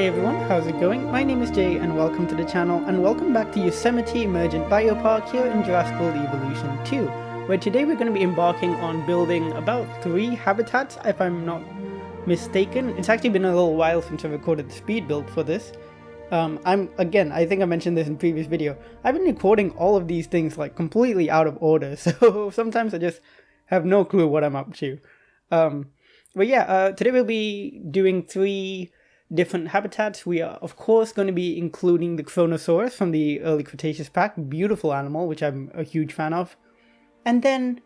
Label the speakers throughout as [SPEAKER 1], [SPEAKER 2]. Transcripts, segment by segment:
[SPEAKER 1] Hey everyone, how's it going? My name is Jay and welcome to the channel, and welcome back to Yosemite Emergent Biopark here in Jurassic World Evolution 2, where today we're going to be embarking on building about 3 habitats, if I'm not mistaken. It's actually been a little while since I recorded the speed build for this. I think I mentioned this in previous video, I've been recording all of these things like completely out of order, so sometimes I just have no clue what I'm up to. Today we'll be doing 3 different habitats. We are of course going to be including the Kronosaurus from the early Cretaceous pack, beautiful animal which I'm a huge fan of. And then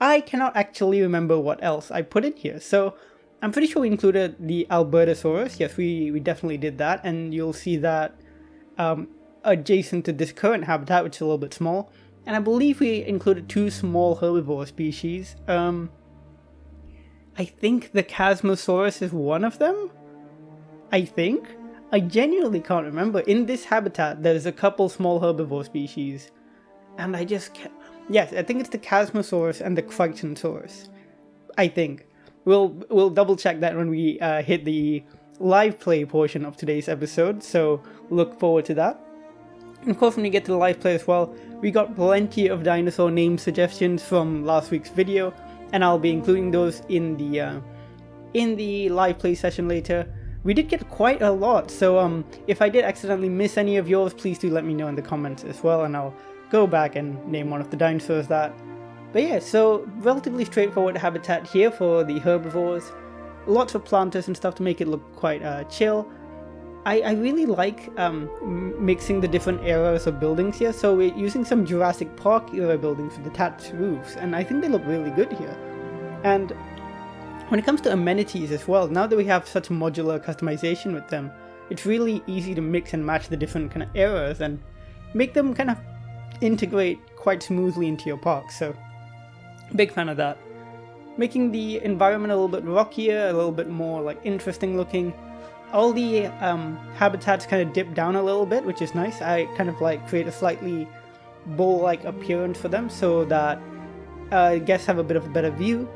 [SPEAKER 1] I cannot actually remember what else I put in here, so I'm pretty sure we included the Albertosaurus. Yes, we definitely did that, and you'll see that adjacent to this current habitat, which is a little bit small. And I believe we included 2 small herbivore species. I think the Chasmosaurus is one of them? I think? I genuinely can't remember. In this habitat, there's a couple small herbivore species. And I just can't... Yes, I think it's the Chasmosaurus and the Cretaceous. I think. We'll double check that when we hit the live play portion of today's episode, so look forward to that. And of course, when we get to the live play as well, we got plenty of dinosaur name suggestions from last week's video, and I'll be including those in the live play session later. We did get quite a lot, so if I did accidentally miss any of yours, please do let me know in the comments as well, and I'll go back and name one of the dinosaurs that. But yeah, so relatively straightforward habitat here for the herbivores. Lots of planters and stuff to make it look quite chill. I really like mixing the different eras of buildings here, so we're using some Jurassic Park era buildings with detached roofs, and I think they look really good here. And when it comes to amenities as well, now that we have such modular customization with them, it's really easy to mix and match the different kind of eras and make them kind of integrate quite smoothly into your park, so big fan of that. Making the environment a little bit rockier, a little bit more like interesting looking. All the habitats kind of dip down a little bit, which is nice. I kind of like create a slightly bowl-like appearance for them so that guests have a bit of a better view.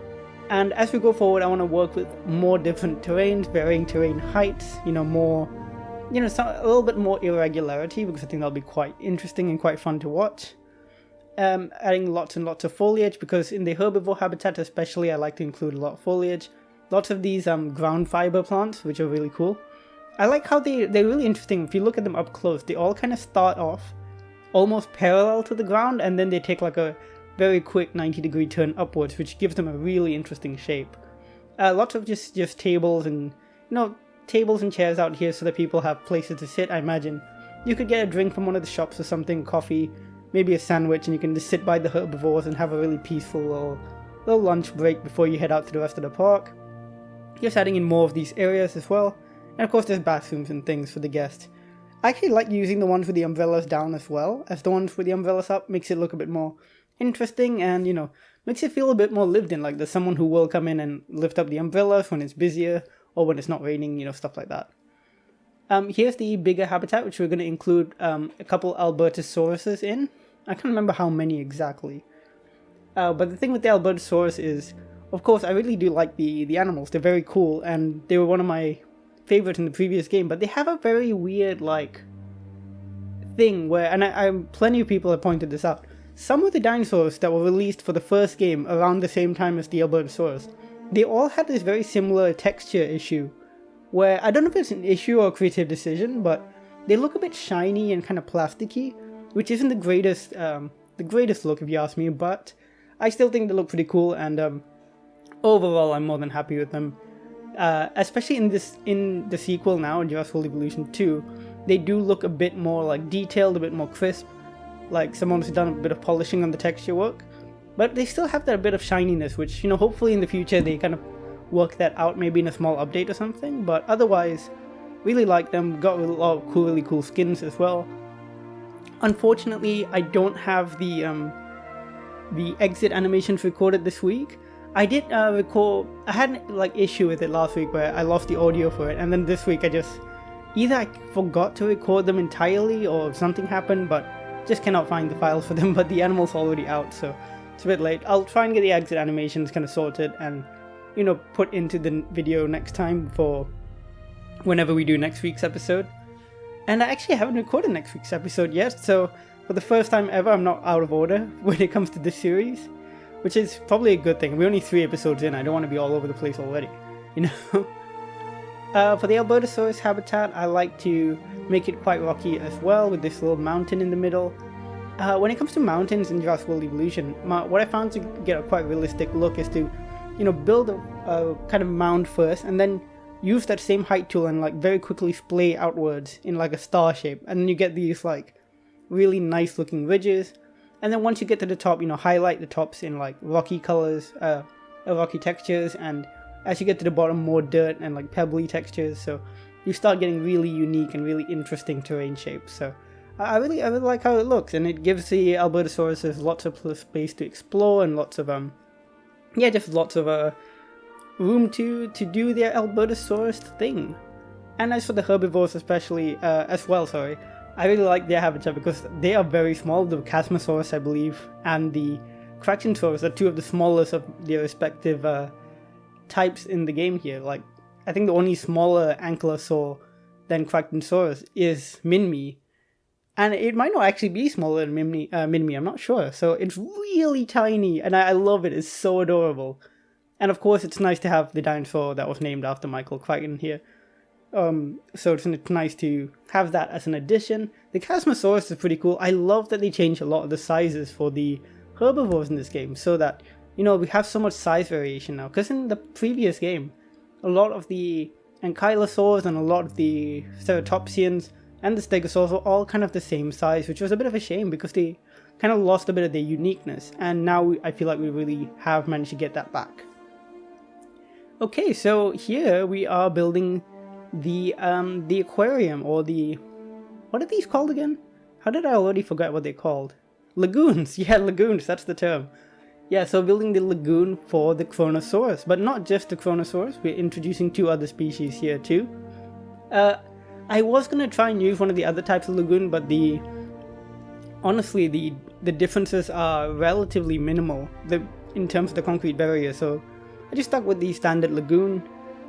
[SPEAKER 1] And as we go forward, I want to work with more different terrains, varying terrain heights, a little bit more irregularity, because I think that'll be quite interesting and quite fun to watch. Adding lots and lots of foliage, because in the herbivore habitat especially, I like to include a lot of foliage. Lots of these ground fiber plants, which are really cool. I like how they're really interesting. If you look at them up close, they all kind of start off almost parallel to the ground, and then they take like a very quick 90-degree turn upwards, which gives them a really interesting shape. Lots of just tables and tables and chairs out here so that people have places to sit. I imagine you could get a drink from one of the shops or something, coffee, maybe a sandwich, and you can just sit by the herbivores and have a really peaceful little lunch break before you head out to the rest of the park. Just adding in more of these areas as well, and of course there's bathrooms and things for the guests. I actually like using the ones with the umbrellas down as well, as the ones with the umbrellas up makes it look a bit more interesting and, makes it feel a bit more lived in, like there's someone who will come in and lift up the umbrellas when it's busier or when it's not raining, stuff like that. Here's the bigger habitat, which we're going to include a couple Albertosauruses in. I can't remember how many exactly. But the thing with the Albertosaurus is, of course, I really do like the animals. They're very cool, and they were one of my favorites in the previous game, but they have a very weird, thing where, and plenty of people have pointed this out, some of the dinosaurs that were released for the first game around the same time as the Albertosaurus, they all had this very similar texture issue, where, I don't know if it's an issue or a creative decision, but they look a bit shiny and kind of plasticky, which isn't the greatest look if you ask me, but I still think they look pretty cool, and overall I'm more than happy with them. Especially in the sequel now, in Jurassic World Evolution 2, they do look a bit more detailed, a bit more crisp, like someone's done a bit of polishing on the texture work, but they still have that bit of shininess, which, hopefully in the future they kind of work that out, maybe in a small update or something, but otherwise, really like them. Got a lot of really cool skins as well. Unfortunately, I don't have the exit animations recorded this week. I did record, I had an issue with it last week where I lost the audio for it, and then this week either I forgot to record them entirely or something happened, but just cannot find the files for them, but the animal's already out, so it's a bit late. I'll try and get the exit animations kind of sorted and, put into the video next time for whenever we do next week's episode. And I actually haven't recorded next week's episode yet, so for the first time ever, I'm not out of order when it comes to this series, which is probably a good thing. We're only 3 episodes in, I don't want to be all over the place already, you know? For the Albertosaurus habitat, I like to make it quite rocky as well, with this little mountain in the middle. When it comes to mountains in Jurassic World Evolution, what I found to get a quite realistic look is to, you know, build a kind of mound first, and then use that same height tool and like very quickly splay outwards in like a star shape, and then you get these like really nice looking ridges. And then once you get to the top, you know, highlight the tops in like rocky colors, rocky textures, and as you get to the bottom, more dirt and like pebbly textures, so you start getting really unique and really interesting terrain shapes. So I really like how it looks, and it gives the Albertosaurus lots of space to explore and lots of just lots of room to do their Albertosaurus thing. And as for the herbivores especially, as well, sorry, I really like their habitat because they are very small. The Chasmosaurus, I believe, and the Cretaceous are 2 of the smallest of their respective types in the game here. Like, I think the only smaller ankylosaur than Cretaceous is Minmi, and it might not actually be smaller than Minmi, I'm not sure. So it's really tiny, and I love it. It's so adorable. And of course, it's nice to have the dinosaur that was named after Michael Crichton here. So it's nice to have that as an addition. The Chasmosaurus is pretty cool. I love that they changed a lot of the sizes for the herbivores in this game, so that, you know, we have so much size variation now. Because in the previous game, a lot of the ankylosaurs and a lot of the ceratopsians and the stegosaurs were all kind of the same size, which was a bit of a shame because they kind of lost a bit of their uniqueness. And now I feel like we really have managed to get that back. Okay, so here we are building the aquarium, or the, what are these called again? How did I already forget what they're called? Lagoons. Yeah, lagoons, that's the term. Yeah, so building the lagoon for the Kronosaurus, but not just the Kronosaurus, we're introducing 2 other species here too. I was gonna try and use one of the other types of lagoon, but honestly the differences are relatively minimal in terms of the concrete barrier, so I just stuck with the standard lagoon.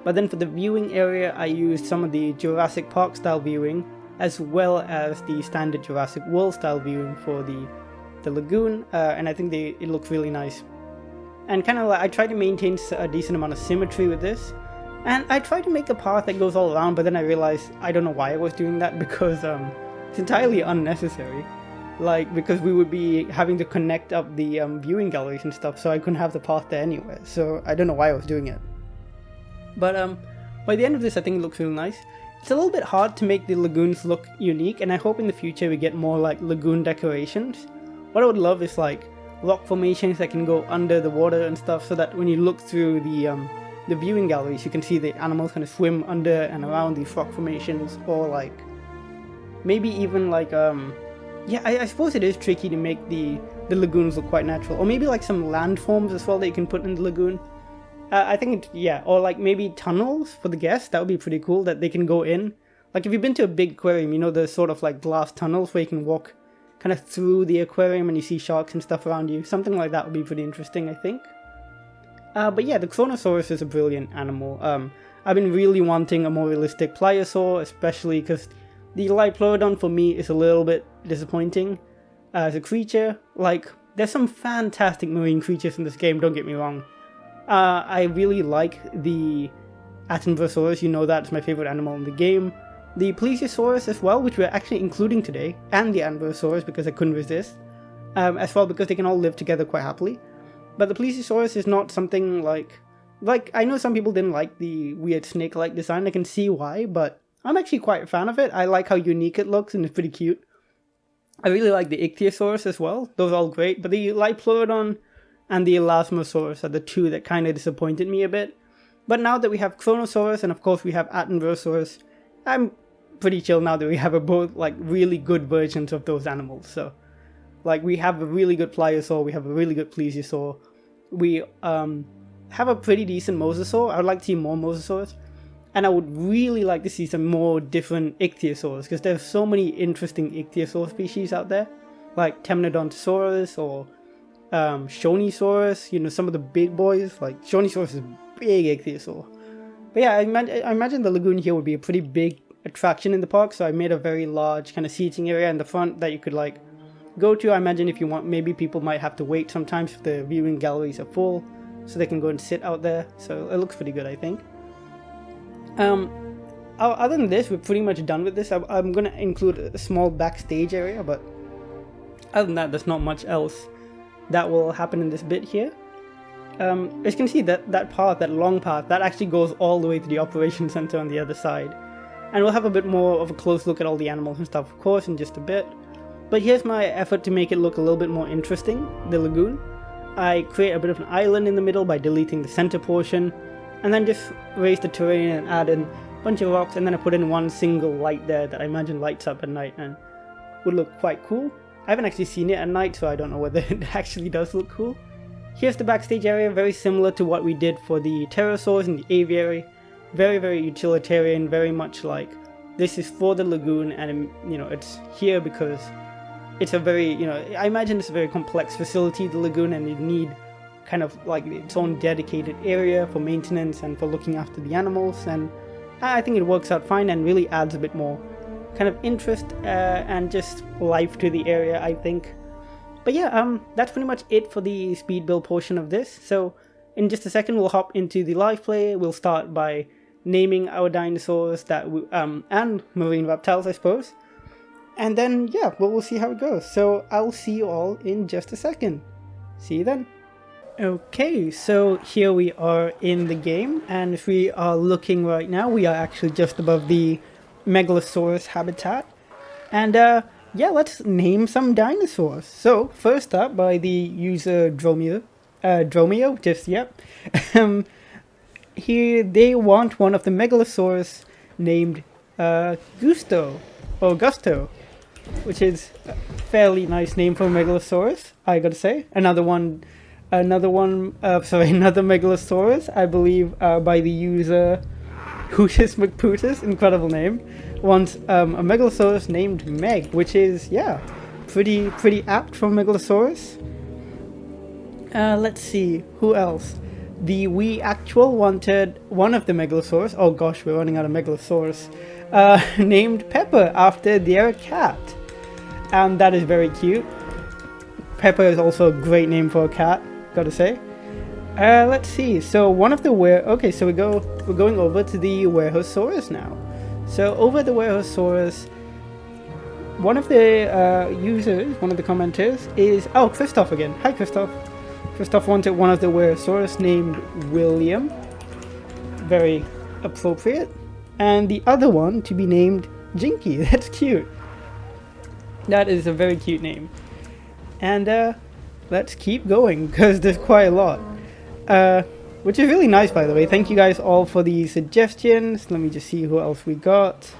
[SPEAKER 1] But then for the viewing area, I used some of the Jurassic Park style viewing, as well as the standard Jurassic World style viewing for the lagoon, and I think it looks really nice. And kind of like, I tried to maintain a decent amount of symmetry with this, and I tried to make a path that goes all around, but then I realized I don't know why I was doing that, because it's entirely unnecessary. Like, because we would be having to connect up the viewing galleries and stuff, so I couldn't have the path there anyway, so I don't know why I was doing it. But by the end of this, I think it looks really nice. It's a little bit hard to make the lagoons look unique, and I hope in the future we get more like lagoon decorations. What I would love is like rock formations that can go under the water and stuff, so that when you look through the viewing galleries, you can see the animals kind of swim under and around these rock formations, or like maybe even like yeah, I suppose it is tricky to make the lagoons look quite natural, or maybe like some landforms as well that you can put in the lagoon. I think, yeah, or like maybe tunnels for the guests. That would be pretty cool, that they can go in. Like if you've been to a big aquarium, you know, the sort of like glass tunnels where you can walk kind of through the aquarium and you see sharks and stuff around you. Something like that would be pretty interesting, I think. But yeah, the Kronosaurus is a brilliant animal. I've been really wanting a more realistic pliosaur, especially because the Liopleurodon for me is a little bit disappointing as a creature. Like, there's some fantastic marine creatures in this game, don't get me wrong. I really like the Atanversaurus, you know that's my favorite animal in the game. The Plesiosaurus as well, which we're actually including today, and the Ankylosaurus because I couldn't resist. As well because they can all live together quite happily. But the Plesiosaurus is not something like, I know some people didn't like the weird snake-like design, I can see why, but I'm actually quite a fan of it. I like how unique it looks and it's pretty cute. I really like the Ichthyosaurus as well, those are all great, but the Liopleurodon and the Elasmosaurus are the 2 that kind of disappointed me a bit. But now that we have Kronosaurus and of course we have Atanversaurus, I'm pretty chill now that we have both like really good versions of those animals. So like we have a really good Pliosaur, we have a really good Plesiosaur, we have a pretty decent Mosasaur. I would like to see more Mosasaurs, and I would really like to see some more different Ichthyosaurs, because there's so many interesting Ichthyosaur species out there, like Temnodontosaurus or Shonisaurus, you know, some of the big boys. Like Shonisaurus is a big Ichthyosaur. But yeah, I imagine the lagoon here would be a pretty big attraction in the park, so I made a very large kind of seating area in the front that you could like go to. I imagine if you want, maybe people might have to wait sometimes if the viewing galleries are full, so they can go and sit out there. So it looks pretty good, I think. Other than this, we're pretty much done with this. I'm going to include a small backstage area, but other than that, there's not much else that will happen in this bit here. As you can see, that path, that long path, that actually goes all the way to the operations center on the other side. And we'll have a bit more of a close look at all the animals and stuff, of course, in just a bit. But here's my effort to make it look a little bit more interesting, the lagoon. I create a bit of an island in the middle by deleting the center portion, and then just raise the terrain and add in a bunch of rocks, and then I put in one single light there that I imagine lights up at night and would look quite cool. I haven't actually seen it at night, so I don't know whether it actually does look cool. Here's the backstage area, very similar to what we did for the pterosaurs and the aviary. Very, very utilitarian, very much like this is for the lagoon, and you know, it's here because it's a very, you know, I imagine it's a very complex facility, the lagoon, and you need kind of like its own dedicated area for maintenance and for looking after the animals, and I think it works out fine and really adds a bit more kind of interest and just life to the area, I think. But yeah, that's pretty much it for the speed build portion of this. So in just a second, we'll hop into the live play. We'll start by naming our dinosaurs that and marine reptiles, I suppose. And then, yeah, we'll see how it goes. So I'll see you all in just a second. See you then. Okay, so here we are in the game, and if we are looking right now, we are actually just above the Megalosaurus habitat. And yeah, let's name some dinosaurs. So first up by the user Dromio, just yep. Here they want one of the Megalosaurus named Gusto, which is a fairly nice name for a Megalosaurus, I gotta say. Another Megalosaurus, I believe, by the user Hootus McPootus, incredible name, wants a Megalosaurus named Meg, which is, yeah, pretty apt for Megalosaurus. Let's see, who else? The We Actual wanted one of the Megalosaurus, oh gosh, we're running out of Megalosaurus, named Pepper after their cat. And that is very cute. Pepper is also a great name for a cat, gotta say. Let's see, so one of the okay, so we're going over to the Warehosaurus now. So over the Warehosaurus, one of the users, one of the commenters is, oh, Christoph again. Hi Christoph. Christoph wanted one of the Warehosaurus named William. Very appropriate. And the other one to be named Jinky. That's cute. That is a very cute name. And let's keep going, because there's quite a lot. Which is really nice, by the way. Thank you guys all for the suggestions. Let me just see who else we got.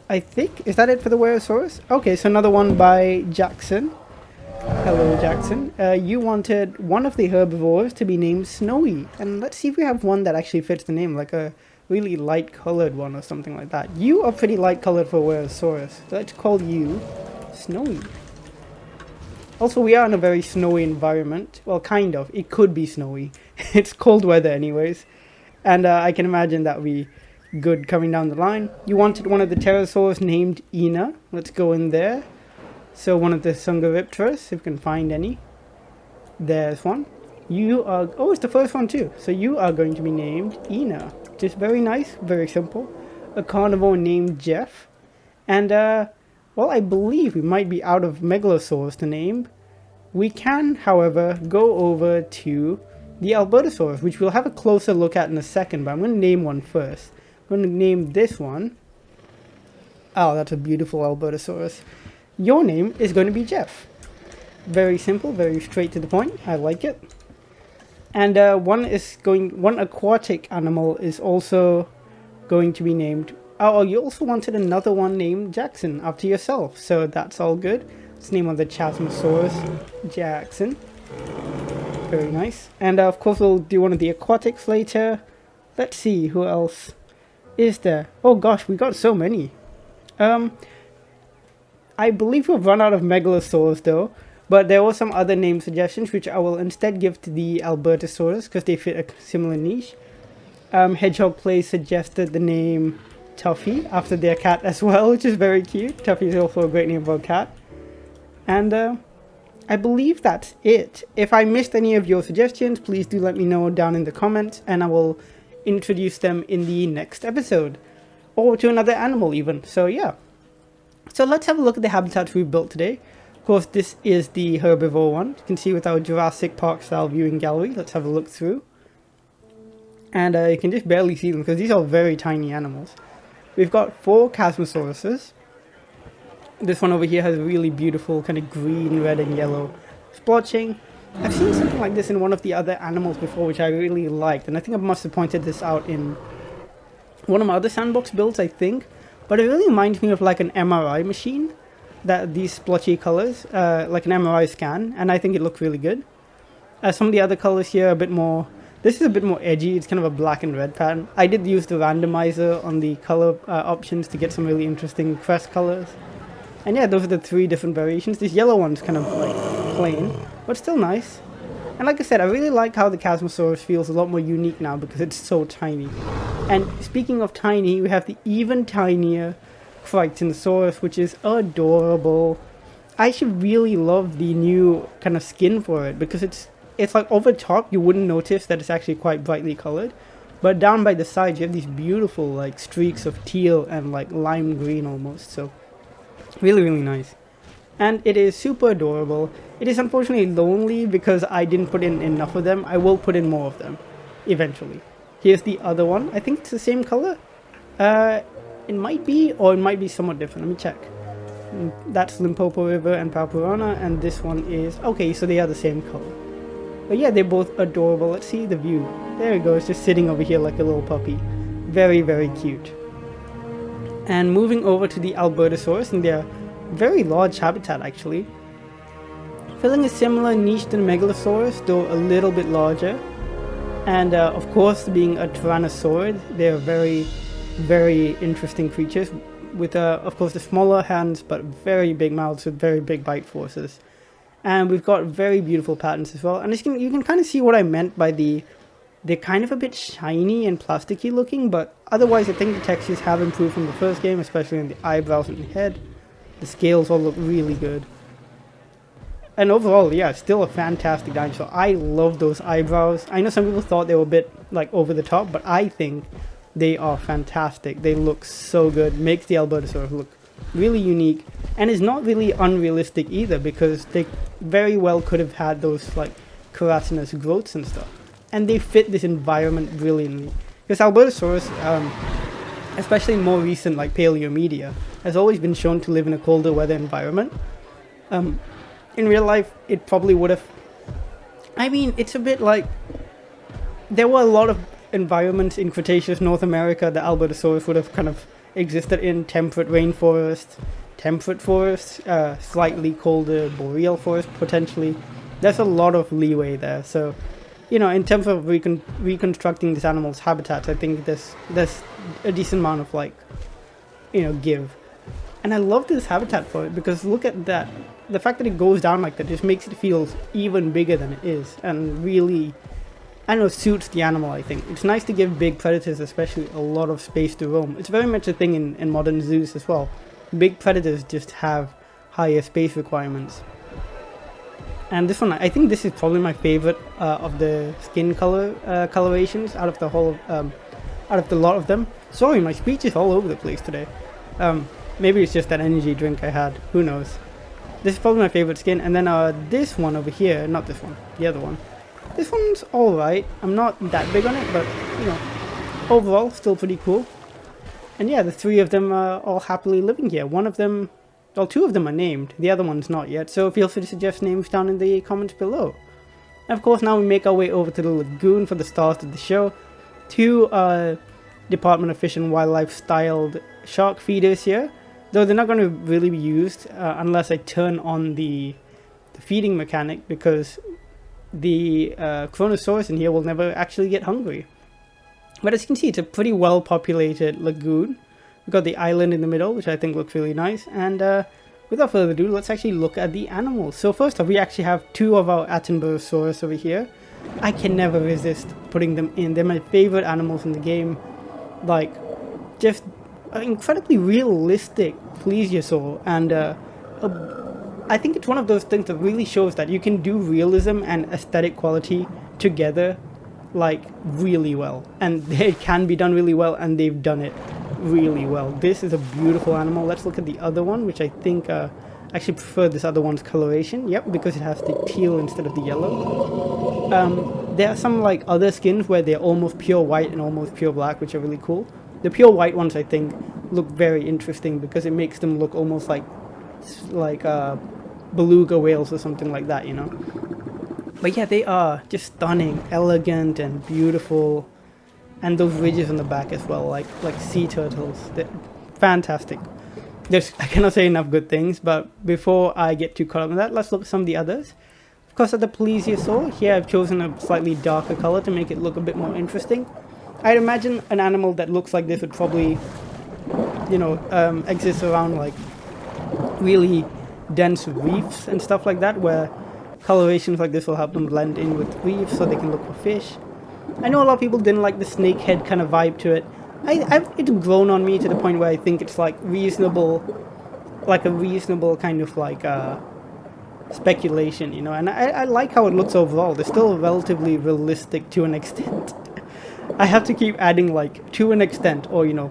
[SPEAKER 1] I think, is that it for the Warehosaurus? Okay, so another one by Jackson. Hello, Jackson. You wanted one of the herbivores to be named Snowy. And let's see if we have one that actually fits the name, like a really light colored one or something like that. You are pretty light colored for Warehosaurus. So let's call you Snowy. Also, we are in a very snowy environment. Well, kind of. It could be snowy. It's cold weather anyways. And I can imagine that would be good coming down the line. You wanted one of the pterosaurs named Ina. Let's go in there. So one of the Sunguripterus, if we can find any. There's one. You are, oh, it's the first one too. So you are going to be named Ina. Just very nice, very simple. A carnivore named Jeff. And, well, I believe we might be out of Megalosaurs to name. We can, however, go over to the Albertosaurus, which we'll have a closer look at in a second, but I'm going to name one first. I'm going to name this one. Oh, that's a beautiful Albertosaurus. Your name is going to be Jeff. Very simple, very straight to the point. I like it. And one aquatic animal is also going to be named. Oh, you also wanted another one named Jackson after yourself, so that's all good. Let's name one the Chasmosaurus Jackson. Very nice. And of course we'll do one of the aquatics later. Let's see, who else is there? Oh gosh, we got so many. I believe we've run out of megalosaurs though, but there were some other name suggestions which I will instead give to the Albertosaurus because they fit a similar niche. Hedgehog Play suggested the name Tuffy after their cat as well, which is very cute. Tuffy is also a great name for a cat. And I believe that's it. If I missed any of your suggestions, please do let me know down in the comments and I will introduce them in the next episode. Or to another animal even. So yeah. So let's have a look at the habitats we've built today. Of course, this is the herbivore one. You can see with our Jurassic Park style viewing gallery. Let's have a look through. And you can just barely see them because these are very tiny animals. We've got 4 Chasmosauruses. This one over here has a really beautiful kind of green, red and yellow splotching. I've seen something like this in one of the other animals before, which I really liked. And I think I must have pointed this out in one of my other Sandbox builds, I think. But it really reminds me of like an MRI machine. That these splotchy colors, like an MRI scan. And I think it looked really good. Some of the other colors here are a bit more... This is a bit more edgy. It's kind of a black and red pattern. I did use the randomizer on the color options to get some really interesting crest colors. And yeah, those are the 3 different variations. This yellow one's kind of like plain, but still nice. And like I said, I really like how the Chasmosaurus feels a lot more unique now because it's so tiny. And speaking of tiny, we have the even tinier Cretaceous, which is adorable. I actually really love the new kind of skin for it because it's like over top you wouldn't notice that it's actually quite brightly colored. But down by the sides you have these beautiful like streaks of teal and like lime green almost. So really nice. And it is super adorable. It is unfortunately lonely because I didn't put in enough of them. I will put in more of them eventually. Here's the other one. I think it's the same color. It might be, or it might be somewhat different. Let me check. That's Limpopo River and Papurana, and this one is... Okay, so they are the same color. But yeah, they're both adorable. Let's see the view. There it goes, just sitting over here like a little puppy. Very cute. And moving over to the Albertosaurus, and their very large habitat actually. Filling a similar niche to the Megalosaurus, though a little bit larger. And of course, being a Tyrannosaurid, they're very interesting creatures. With of course the smaller hands, but very big mouths with very big bite forces. And we've got very beautiful patterns as well. And you can kind of see what I meant by they're kind of a bit shiny and plasticky looking, but otherwise I think the textures have improved from the first game, especially in the eyebrows and the head. The scales all look really good. And overall, yeah, still a fantastic dinosaur. I love those eyebrows. I know some people thought they were a bit like over the top, but I think they are fantastic. They look so good. Makes the Albertosaurus look really unique, and is not really unrealistic either because they very well could have had those like keratinous growths and stuff, and they fit this environment brilliantly. Because Albertosaurus, especially in more recent like paleo media, has always been shown to live in a colder weather environment. In real life, it probably would have... I mean, it's a bit like... There were a lot of environments in Cretaceous North America that Albertosaurus would have kind of existed in. Temperate rainforest, temperate forest, slightly colder boreal forest potentially. There's a lot of leeway there. So, you know, in terms of reconstructing this animal's habitat, I think there's a decent amount of like, you know, give. And I love this habitat for it because look at that. The fact that it goes down like that just makes it feel even bigger than it is, and really, I don't know, suits the animal, I think. It's nice to give big predators especially a lot of space to roam. It's very much a thing in modern zoos as well. Big predators just have higher space requirements. And this one, I think this is probably my favorite of the skin colorations out of the whole, out of the lot of them. Sorry, my speech is all over the place today. Maybe it's just that energy drink I had, who knows. This is probably my favorite skin, and then this one over here, not this one, the other one. This one's alright. I'm not that big on it, but, you know, overall, still pretty cool. And yeah, the 3 of them are all happily living here. One of them, well, 2 of them are named. The other one's not yet, so feel free to suggest names down in the comments below. And of course, now we make our way over to the lagoon for the start of the show. 2 Department of Fish and Wildlife styled shark feeders here. Though they're not going to really be used unless I turn on the feeding mechanic, because the Chronosaurus in here will never actually get hungry. But as you can see, it's a pretty well populated lagoon. We've got the island in the middle, which I think looks really nice, and without further ado, let's actually look at the animals. So first off, we actually have two of our Attenborosaurus over here. I can never resist putting them in. They're my favorite animals in the game. Like, just incredibly realistic plesiosaur, and I think it's one of those things that really shows that you can do realism and aesthetic quality together, like, really well. And it can be done really well, and they've done it really well. This is a beautiful animal. Let's look at the other one, which I think actually prefer this other one's coloration. Yep, because it has the teal instead of the yellow. There are some like other skins where they're almost pure white and almost pure black, which are really cool. The pure white ones, I think, look very interesting because it makes them look almost like beluga whales or something like that, you know. But yeah, they are just stunning, elegant, and beautiful. And those ridges on the back as well, like sea turtles. They're fantastic. I cannot say enough good things, but before I get too caught up in that, let's look at some of the others. Of course, at the plesiosaur, here I've chosen a slightly darker color to make it look a bit more interesting. I'd imagine an animal that looks like this would probably, you know, exist around like really dense reefs and stuff like that, where colorations like this will help them blend in with reefs so they can look for fish. I know a lot of people didn't like the snake head kind of vibe to it. It's grown on me to the point where I think it's like reasonable, like a reasonable kind of like speculation, you know, and I like how it looks overall. They're still relatively realistic to an extent. I have to keep adding like to an extent, or you know,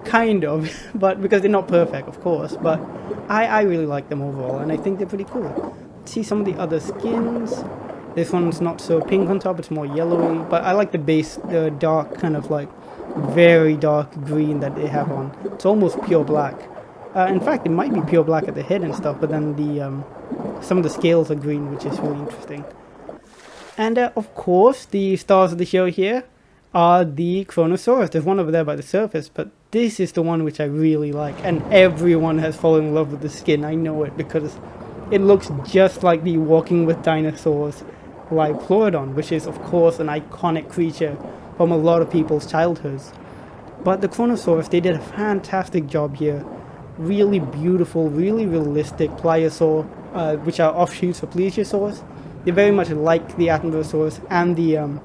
[SPEAKER 1] kind of, but because they're not perfect, of course, but I really like them overall, and I think they're pretty cool. Let's see some of the other skins. This one's not so pink on top, it's more yellowy, but I like the base, the dark kind of like very dark green that they have on. It's almost pure black. In fact, it might be pure black at the head and stuff, but then the some of the scales are green, which is really interesting. And of course, the stars of the show here are the Kronosaurus. There's one over there by the surface, but this is the one which I really like, and everyone has fallen in love with the skin. I know it because it looks just like the Walking with Dinosaurs like Pleurodon, which is of course an iconic creature from a lot of people's childhoods. But the Kronosaurus, they did a fantastic job here. Really beautiful, really realistic pliosaur, which are offshoots of plesiosaurs. They very much like the Attenborosaurus and the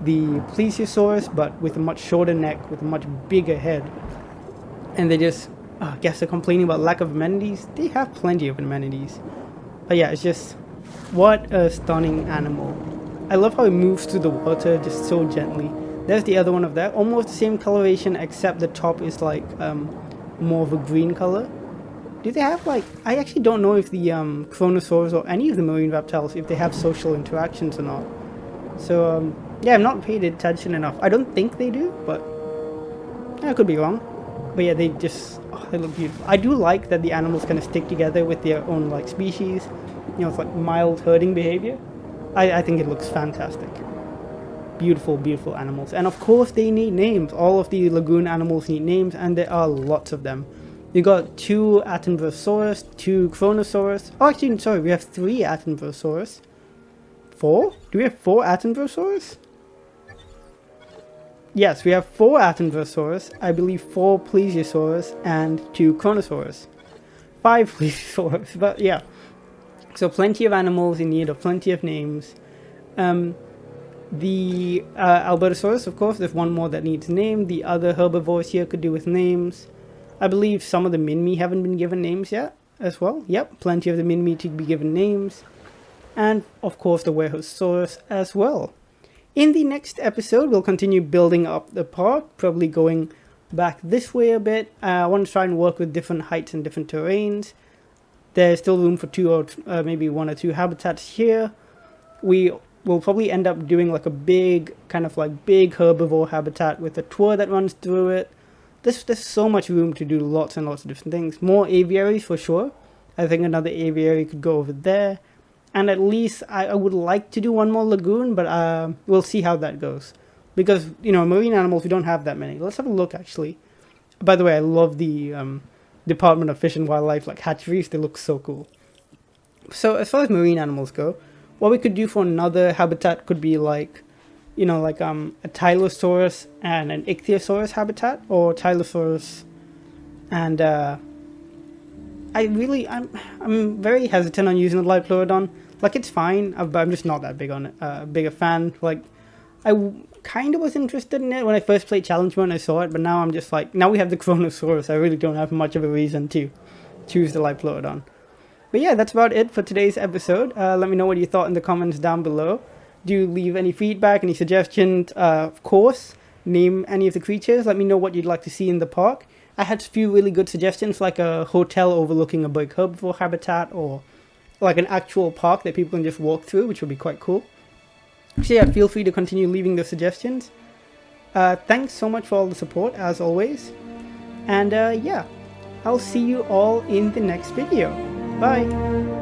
[SPEAKER 1] plesiosaurus, but with a much shorter neck, with a much bigger head. And they just, I guess they're complaining about lack of amenities. They have plenty of amenities. But yeah, it's just, what a stunning animal. I love how it moves through the water just so gently. There's the other one of that, almost the same coloration, except the top is like more of a green color. Do they have like, I actually don't know if the Kronosaurs or any of the marine reptiles, if they have social interactions or not. So yeah, I've not paid attention enough. I don't think they do, but I could be wrong. But yeah, they just, they look beautiful. I do like that the animals kind of stick together with their own like species. You know, it's like mild herding behavior. I think it looks fantastic. Beautiful, beautiful animals. And of course they need names. All of the lagoon animals need names, and there are lots of them. You got 2 Attenborosaurus, 2 Kronosaurus. Oh, actually, sorry, we have 3 Attenborosaurus. 4? Do we have 4 Attenborosaurus? Yes, we have 4 Attenborosaurus, I believe 4 Plesiosaurus, and 2 Kronosaurus. 5 Plesiosaurus, but yeah. So plenty of animals in need of plenty of names. The Albertosaurus, of course, there's one more that needs a name. The other herbivores here could do with names. I believe some of the Minmi haven't been given names yet as well. Yep, plenty of the Minmi to be given names. And of course the Warehosaurus as well. In the next episode, we'll continue building up the park, probably going back this way a bit. I want to try and work with different heights and different terrains. There's still room for 2 or maybe 1 or 2 habitats here. We will probably end up doing like a big, kind of like big herbivore habitat with a tour that runs through it. There's so much room to do lots and lots of different things. More aviaries for sure. I think another aviary could go over there. And at least I would like to do one more lagoon, but we'll see how that goes. Because, you know, marine animals, we don't have that many. Let's have a look, actually. By the way, I love the Department of Fish and Wildlife, like hatcheries. They look so cool. So as far as marine animals go, what we could do for another habitat could be like, you know, like a Tylosaurus and an Ichthyosaurus habitat, or Tylosaurus and I'm very hesitant on using the Liplorodon. Like, it's fine, but I'm just not that big on it. Big a fan. Like, kind of was interested in it when I first played Challenge Mode and I saw it, but now I'm just like, now we have the Chronosaurus. I really don't have much of a reason to choose the Liplorodon. But yeah, that's about it for today's episode. Let me know what you thought in the comments down below. Do leave any feedback, any suggestions. Of course, name any of the creatures. Let me know what you'd like to see in the park. I had a few really good suggestions, like a hotel overlooking a big hub for habitat, or like an actual park that people can just walk through, which would be quite cool. So yeah, feel free to continue leaving those suggestions. Thanks so much for all the support, as always. And yeah, I'll see you all in the next video. Bye!